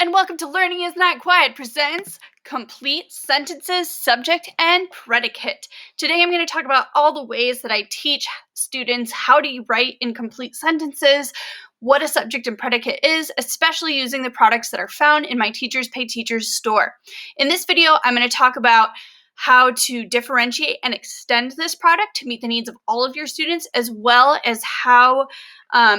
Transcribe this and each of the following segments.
and welcome to Learning is Not Quiet presents Complete Sentences, Subject, and Predicate. Today I'm going to talk about all the ways that I teach students how to write in complete sentences, what a subject and predicate is, especially using the products that are found in my Teachers Pay Teachers store. In this video, I'm going to talk about how to differentiate and extend this product to meet the needs of all of your students, as well as how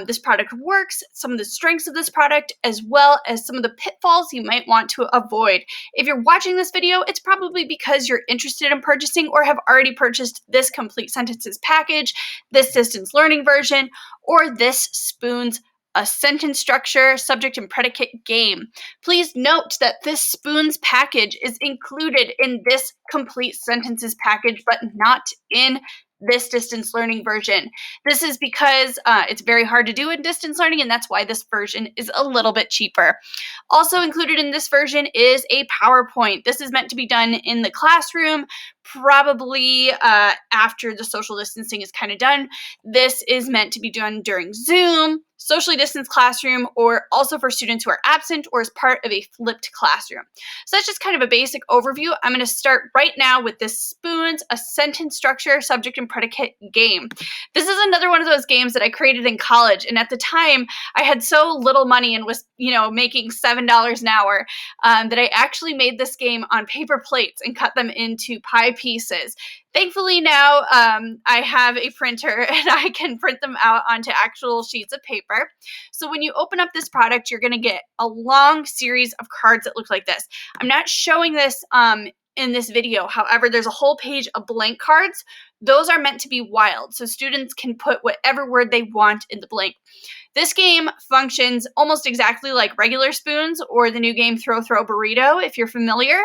this product works, some of the strengths of this product, as well as some of the pitfalls you might want to avoid. If you're watching this video, it's probably because you're interested in purchasing or have already purchased this Complete Sentences package, this distance learning version, or this Spoons a sentence structure, subject, and predicate game. Please note that this Spoons package is included in this Complete Sentences package, but not in this distance learning version. This is because it's very hard to do in distance learning, and that's why this version is a little bit cheaper. Also included in this version is a PowerPoint. This is meant to be done in the classroom, probably after the social distancing is kind of done. This is meant to be done during Zoom, socially distanced classroom, or also for students who are absent or as part of a flipped classroom. So that's just kind of a basic overview. I'm going to start right now with this Spoons, a sentence structure, subject, and predicate game. This is another one of those games that I created in college, and at the time I had so little money and was, making $7 an hour that I actually made this game on paper plates and cut them into pie pieces. Thankfully now I have a printer and I can print them out onto actual sheets of paper. So when you open up this product, you're going to get a long series of cards that look like this. I'm not showing this in this video. However, there's a whole page of blank cards. Those are meant to be wild, so students can put whatever word they want in the blank. This game functions almost exactly like regular Spoons or the new game Throw Burrito, if you're familiar.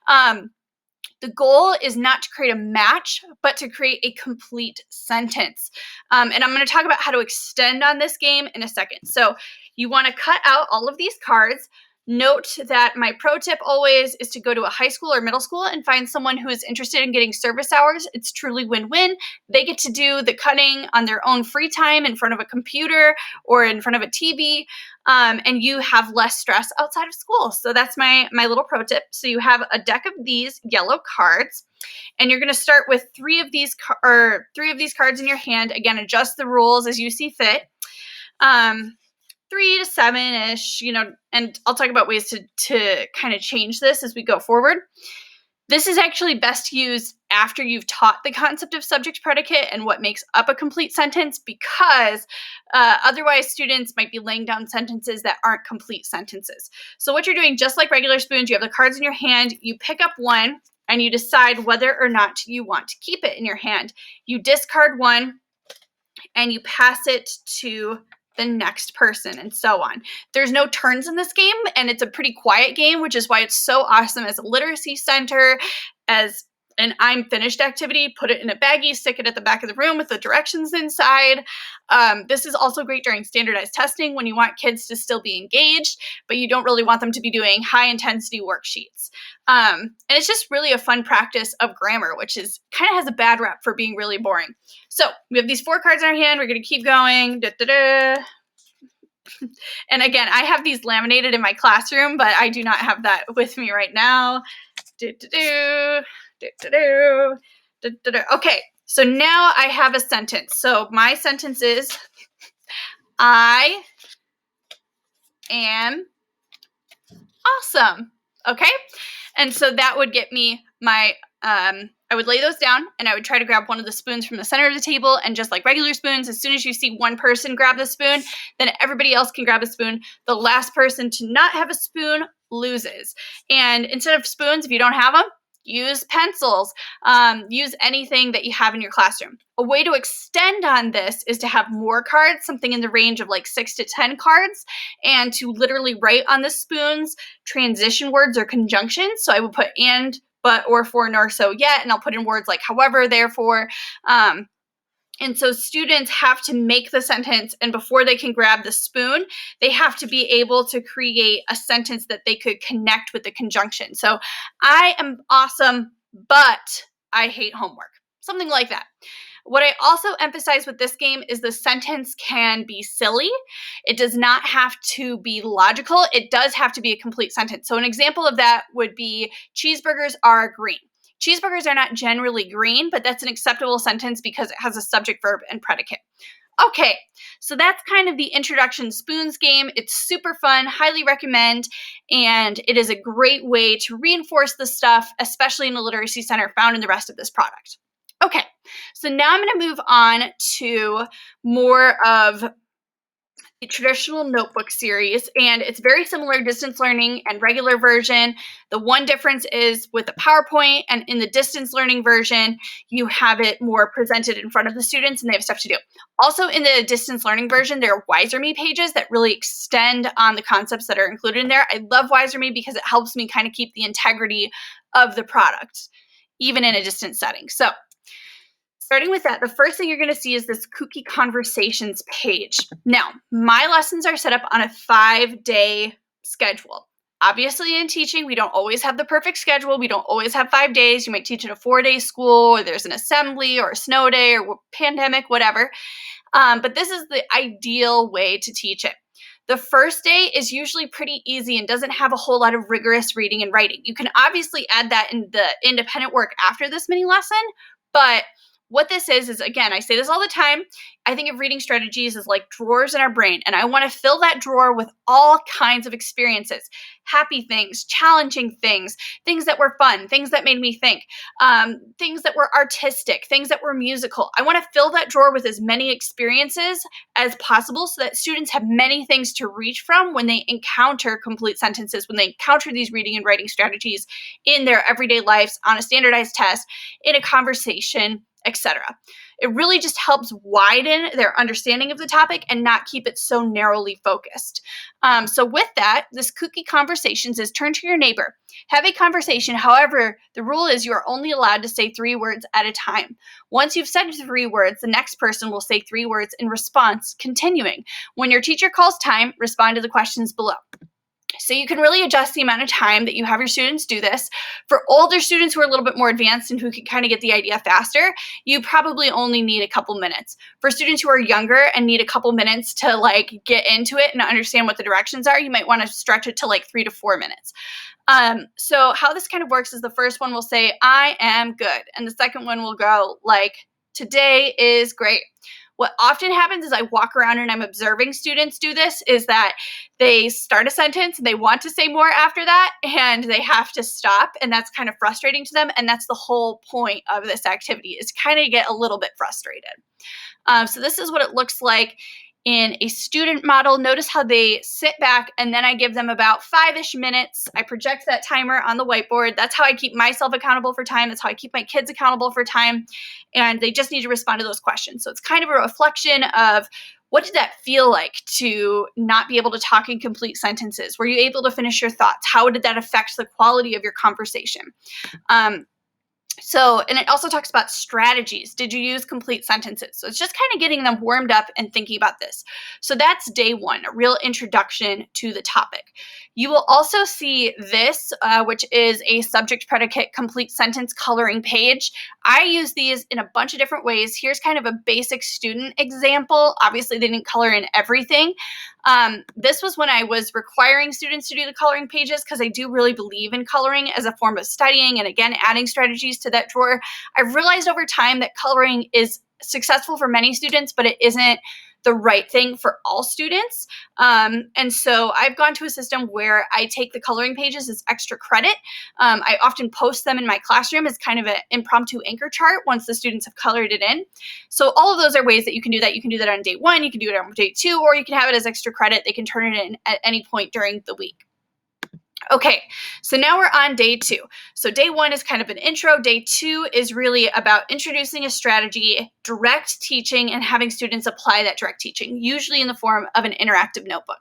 The goal is not to create a match, but to create a complete sentence. And I'm going to talk about how to extend on this game in a second. So you want to cut out all of these cards. Note that my pro tip always is to go to a high school or middle school and find someone who is interested in getting service hours. It's truly win-win. They get to do the cutting on their own free time in front of a computer or in front of a TV, and you have less stress outside of school. So that's my little pro tip. So you have a deck of these yellow cards, and you're going to start with three of these cards in your hand. Again, adjust the rules as you see fit. 3 to 7-ish, and I'll talk about ways to kind of change this as we go forward. This is actually best used after you've taught the concept of subject predicate and what makes up a complete sentence, because otherwise students might be laying down sentences that aren't complete sentences. So what you're doing, just like regular Spoons, you have the cards in your hand, you pick up one, and you decide whether or not you want to keep it in your hand. You discard one, and you pass it to the next person, and so on. There's no turns in this game, and it's a pretty quiet game, which is why it's so awesome as a literacy center, as an I'm finished activity. Put it in a baggie, stick it at the back of the room with the directions inside. This is also great during standardized testing when you want kids to still be engaged, but you don't really want them to be doing high intensity worksheets. And it's just really a fun practice of grammar, which is kind of has a bad rap for being really boring. So we have these 4 cards in our hand. We're going to keep going. And again, I have these laminated in my classroom, but I do not have that with me right now. Okay, so now I have a sentence. So my sentence is, I am awesome. Okay, and so that would get me my, I would lay those down and I would try to grab one of the spoons from the center of the table, and just like regular spoons, as soon as you see one person grab the spoon, then everybody else can grab a spoon. The last person to not have a spoon loses. And instead of spoons, if you don't have them, use pencils, use anything that you have in your classroom. A way to extend on this is to have more cards, something in the range of like 6 to 10 cards, and to literally write on the spoons transition words or conjunctions. So I would put and, but, or, for, nor, so, yet, and I'll put in words like however, therefore. And so students have to make the sentence, and before they can grab the spoon, they have to be able to create a sentence that they could connect with the conjunction. So I am awesome, but I hate homework. Something like that. What I also emphasize with this game is the sentence can be silly. It does not have to be logical. It does have to be a complete sentence. So an example of that would be cheeseburgers are green. Cheeseburgers are not generally green, but that's an acceptable sentence because it has a subject, verb, and predicate. Okay, so that's kind of the Introduction Spoons game. It's super fun, highly recommend, and it is a great way to reinforce the stuff, especially in the Literacy Center found in the rest of this product. Okay, so now I'm going to move on to more of the traditional notebook series, and it's very similar distance learning and regular version. The one difference is with the PowerPoint, and in the distance learning version, you have it more presented in front of the students and they have stuff to do. Also in the distance learning version, there are Wiser Me pages that really extend on the concepts that are included in there. I love Wiser Me because it helps me kind of keep the integrity of the product, even in a distance setting. So starting with that, the first thing you're going to see is this Kooky Conversations page. Now, my lessons are set up on a 5-day schedule. Obviously, in teaching, we don't always have the perfect schedule. We don't always have 5 days. You might teach in a 4-day school, or there's an assembly, or a snow day, or pandemic, whatever. But this is the ideal way to teach it. The first day is usually pretty easy and doesn't have a whole lot of rigorous reading and writing. You can obviously add that in the independent work after this mini lesson, but what this is again, I say this all the time, I think of reading strategies as like drawers in our brain, and I want to fill that drawer with all kinds of experiences, happy things, challenging things, things that were fun, things that made me think, things that were artistic, things that were musical. I want to fill that drawer with as many experiences as possible so that students have many things to reach from when they encounter complete sentences, when they encounter these reading and writing strategies in their everyday lives, on a standardized test, in a conversation, etc. It really just helps widen their understanding of the topic and not keep it so narrowly focused. So with that, this Kooky Conversations is turn to your neighbor. Have a conversation. However, the rule is you are only allowed to say 3 words at a time. Once you've said 3 words, the next person will say 3 words in response, continuing. When your teacher calls time, respond to the questions below. So you can really adjust the amount of time that you have your students do this. For older students who are a little bit more advanced and who can kind of get the idea faster, you probably only need a couple minutes. For students who are younger and need a couple minutes to like get into it and understand what the directions are, you might want to stretch it to like 3 to 4 minutes. So how this kind of works is the first one will say, I am good. And the second one will go like, today is great. What often happens is I walk around and I'm observing students do this, is that they start a sentence and they want to say more after that and they have to stop, and that's kind of frustrating to them, and that's the whole point of this activity, is kind of get a little bit frustrated. So this is what it looks like in a student model. Notice how they sit back and then I give them about 5-ish minutes. I project that timer on the whiteboard. That's how I keep myself accountable for time. That's how I keep my kids accountable for time. And they just need to respond to those questions. So it's kind of a reflection of, what did that feel like to not be able to talk in complete sentences? Were you able to finish your thoughts? How did that affect the quality of your conversation? And it also talks about strategies. Did you use complete sentences? So it's just kind of getting them warmed up and thinking about this. So that's day 1, a real introduction to the topic. You will also see this, which is a subject predicate complete sentence coloring page. I use these in a bunch of different ways. Here's kind of a basic student example. Obviously, they didn't color in everything. This was when I was requiring students to do the coloring pages, because I do really believe in coloring as a form of studying and, again, adding strategies to that drawer. I've realized over time that coloring is successful for many students, but it isn't the right thing for all students. And so I've gone to a system where I take the coloring pages as extra credit. I often post them in my classroom as kind of an impromptu anchor chart once the students have colored it in. So all of those are ways that you can do that. You can do that on day 1, you can do it on day 2, or you can have it as extra credit. They can turn it in at any point during the week. Okay, so now we're on day 2. So day 1 is kind of an intro. Day 2 is really about introducing a strategy, direct teaching, and having students apply that direct teaching, usually in the form of an interactive notebook.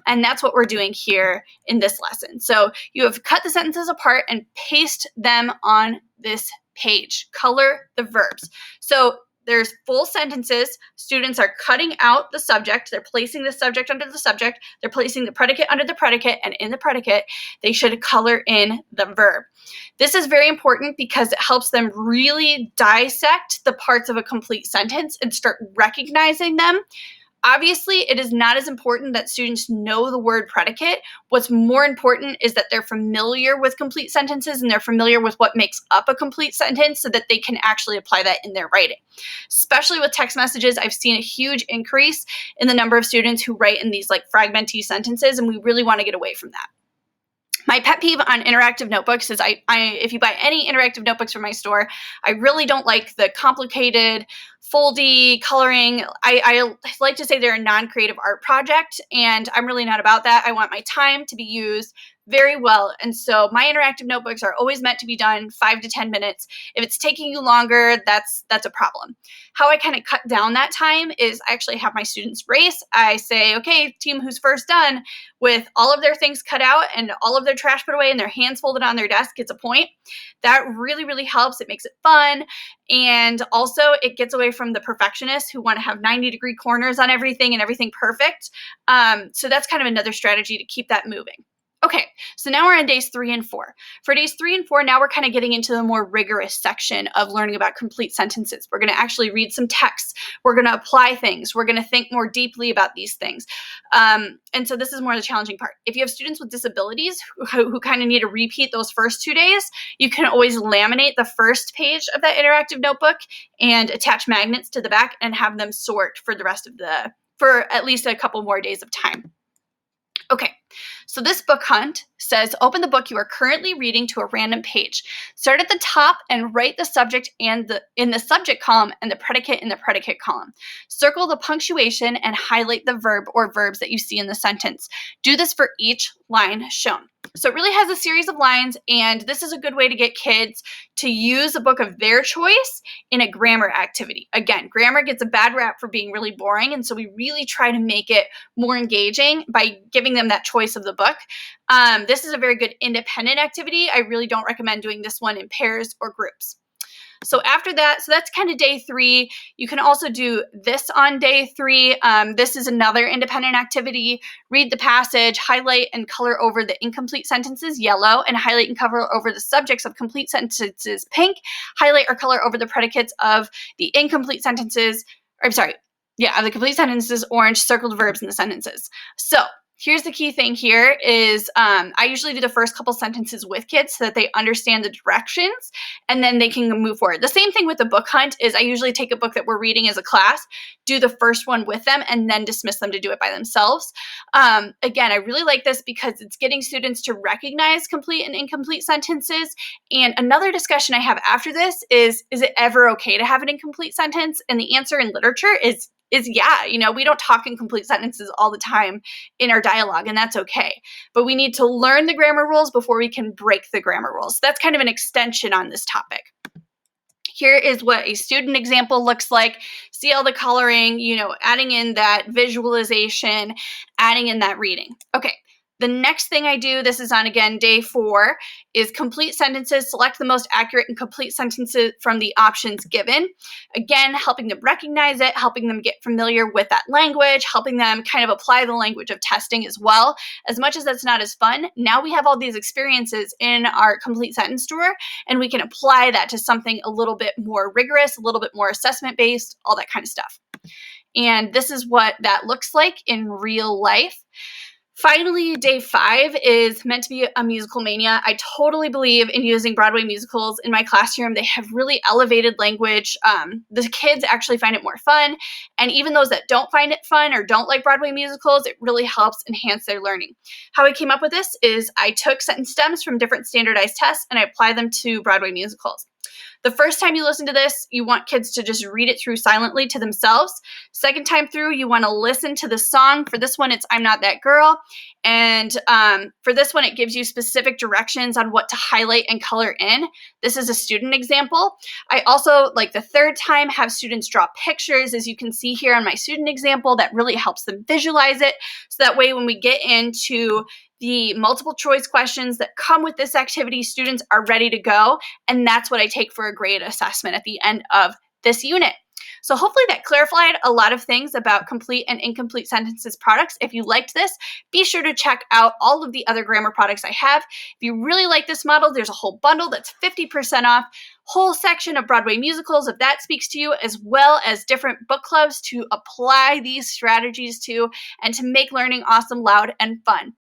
And that's what we're doing here in this lesson. So you have cut the sentences apart and paste them on this page. Color the verbs. So There's full sentences. Students are cutting out the subject. They're placing the subject under the subject. They're placing the predicate under the predicate. And in the predicate, they should color in the verb. This is very important because it helps them really dissect the parts of a complete sentence and start recognizing them. Obviously, it is not as important that students know the word predicate. What's more important is that they're familiar with complete sentences and they're familiar with what makes up a complete sentence so that they can actually apply that in their writing. Especially with text messages, I've seen a huge increase in the number of students who write in these like fragmenty sentences, and we really want to get away from that. My pet peeve on interactive notebooks is if you buy any interactive notebooks from my store, I really don't like the complicated, foldy coloring. I like to say they're a non-creative art project, and I'm really not about that. I want my time to be used very well. And so my interactive notebooks are always meant to be done 5 to 10 minutes. If it's taking you longer, that's a problem. How I kind of cut down that time is I actually have my students race. I say, okay, team who's first done with all of their things cut out and all of their trash put away and their hands folded on their desk gets a point. That really, really helps. It makes it fun. And also it gets away from the perfectionists who want to have 90-degree corners on everything and everything perfect. So that's kind of another strategy to keep that moving. Okay, so now we're on days 3 and 4. For days 3 and 4, now we're kind of getting into the more rigorous section of learning about complete sentences. We're going to actually read some texts. We're going to apply things. We're going to think more deeply about these things. And so this is more the challenging part. If you have students with disabilities who kind of need to repeat those first 2 days, you can always laminate the first page of that interactive notebook and attach magnets to the back and have them sort for the rest of for at least a couple more days of time. Okay, so this book hunt says, open the book you are currently reading to a random page. Start at the top and write the subject in the subject column and the predicate in the predicate column. Circle the punctuation and highlight the verb or verbs that you see in the sentence. Do this for each line shown. So it really has a series of lines, and this is a good way to get kids to use a book of their choice in a grammar activity. Again, grammar gets a bad rap for being really boring, and so we really try to make it more engaging by giving them that choice of the book. This is a very good independent activity. I really don't recommend doing this one in pairs or groups. So after that, so that's kind of day 3. You can also do this on day 3. This is another independent activity. Read the passage, highlight and color over the incomplete sentences yellow, and highlight and color over the subjects of complete sentences pink. Highlight or color over the predicates of the incomplete sentences, of the complete sentences orange, circled verbs in the sentences. So here's the key thing here is I usually do the first couple sentences with kids so that they understand the directions and then they can move forward. The same thing with the book hunt is I usually take a book that we're reading as a class, do the first one with them, and then dismiss them to do it by themselves. Again, I really like this because it's getting students to recognize complete and incomplete sentences. And another discussion I have after this is it ever okay to have an incomplete sentence? And the answer in literature is yeah. We don't talk in complete sentences all the time in our dialogue, and that's okay. But we need to learn the grammar rules before we can break the grammar rules. That's kind of an extension on this topic. Here is what a student example looks like. See all the coloring, adding in that visualization, adding in that reading. Okay. The next thing I do, this is on, again, day 4, is complete sentences. Select the most accurate and complete sentences from the options given. Again, helping them recognize it, helping them get familiar with that language, helping them kind of apply the language of testing as well. As much as that's not as fun, now we have all these experiences in our complete sentence store, and we can apply that to something a little bit more rigorous, a little bit more assessment-based, all that kind of stuff. And this is what that looks like in real life. Finally, day 5 is meant to be a musical mania. I totally believe in using Broadway musicals in my classroom. They have really elevated language. The kids actually find it more fun. And even those that don't find it fun or don't like Broadway musicals, it really helps enhance their learning. How I came up with this is I took sentence stems from different standardized tests and I applied them to Broadway musicals. The first time you listen to this, you want kids to just read it through silently to themselves. Second time through, you want to listen to the song. For this one, it's I'm Not That Girl. And for this one, it gives you specific directions on what to highlight and color in. This is a student example. I also, like the third time, have students draw pictures, as you can see here on my student example. That really helps them visualize it. So that way, when we get into the multiple choice questions that come with this activity, students are ready to go. And that's what I take for a grade assessment at the end of this unit. So hopefully that clarified a lot of things about complete and incomplete sentences products. If you liked this, be sure to check out all of the other grammar products I have. If you really like this model, there's a whole bundle that's 50% off, whole section of Broadway musicals if that speaks to you, as well as different book clubs to apply these strategies to and to make learning awesome, loud, and fun.